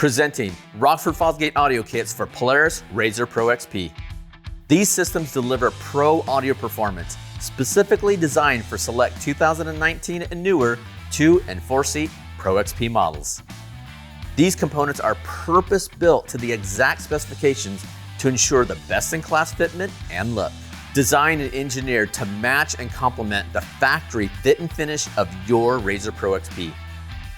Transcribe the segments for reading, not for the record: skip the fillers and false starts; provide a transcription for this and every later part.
Presenting Rockford Fosgate audio kits for Polaris RZR Pro XP. These systems deliver pro audio performance, specifically designed for select 2019 and newer 2- and 4-seat Pro XP models. These components are purpose-built to the exact specifications to ensure the best-in-class fitment and look. Designed and engineered to match and complement the factory fit and finish of your RZR Pro XP.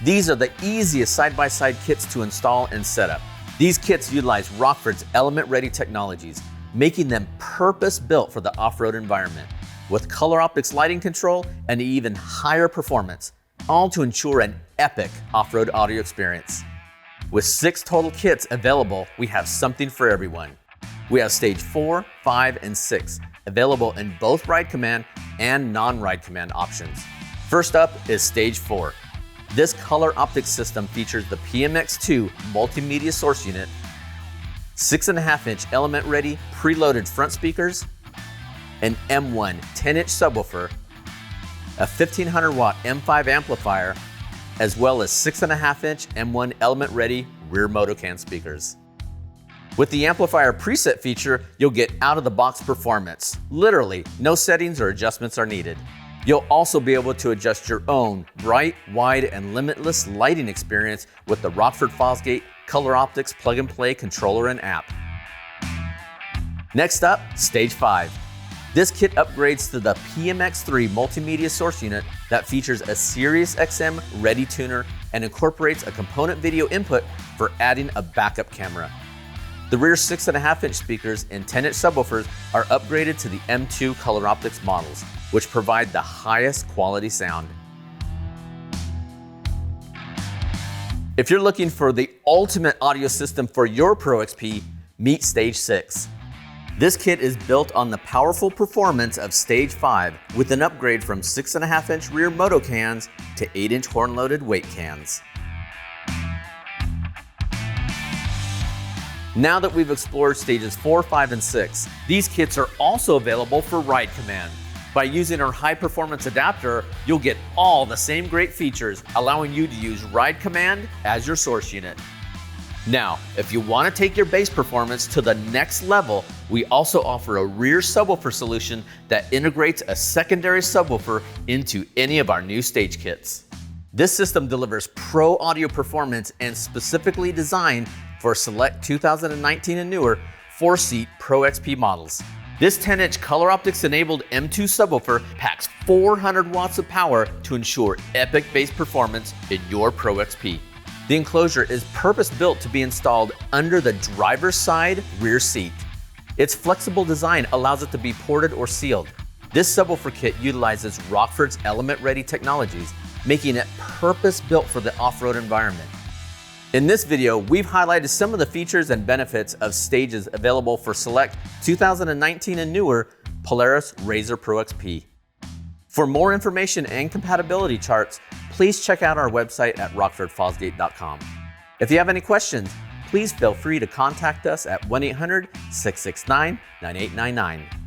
These are the easiest side-by-side kits to install and set up. These kits utilize Rockford's element-ready technologies, making them purpose-built for the off-road environment, with Color Optix lighting control and even higher performance, all to ensure an epic off-road audio experience. With 6 total kits available, we have something for everyone. We have stage 4, 5, and 6, available in both ride command and non-ride command options. First up is stage 4. This Color Optix system features the PMX2 multimedia source unit, 6.5-inch element-ready preloaded front speakers, an M1 10-inch subwoofer, a 1500-watt M5 amplifier, as well as 6.5-inch M1 element-ready rear Motocan speakers. With the amplifier preset feature, you'll get out-of-the-box performance. Literally, no settings or adjustments are needed. You'll also be able to adjust your own bright, wide, and limitless lighting experience with the Rockford Fosgate Color Optix plug-and-play controller and app. Next up, stage 5. This kit upgrades to the PMX3 multimedia source unit that features a Sirius XM ready tuner and incorporates a component video input for adding a backup camera. The rear 6.5-inch speakers and 10-inch subwoofers are upgraded to the M2 Color Optix models, which provide the highest quality sound. If you're looking for the ultimate audio system for your Pro XP, meet stage 6. This kit is built on the powerful performance of stage 5 with an upgrade from 6.5-inch rear Motocans to 8-inch horn-loaded weight cans. Now that we've explored stages 4, 5, and 6, these kits are also available for ride command. By using our high-performance adapter, you'll get all the same great features, allowing you to use ride command as your source unit. Now, if you want to take your bass performance to the next level, we also offer a rear subwoofer solution that integrates a secondary subwoofer into any of our new stage kits. This system delivers pro audio performance and specifically designed for select 2019 and newer 4-seat Pro XP models. This 10-inch Color Optix enabled M2 subwoofer packs 400 watts of power to ensure epic bass performance in your Pro XP. The enclosure is purpose-built to be installed under the driver's side rear seat. Its flexible design allows it to be ported or sealed. This subwoofer kit utilizes Rockford's element-ready technologies, making it purpose-built for the off-road environment. In this video, we've highlighted some of the features and benefits of stages available for select 2019 and newer Polaris RZR Pro XP. For more information and compatibility charts, please check out our website at rockfordfosgate.com. If you have any questions, please feel free to contact us at 1-800-669-9899.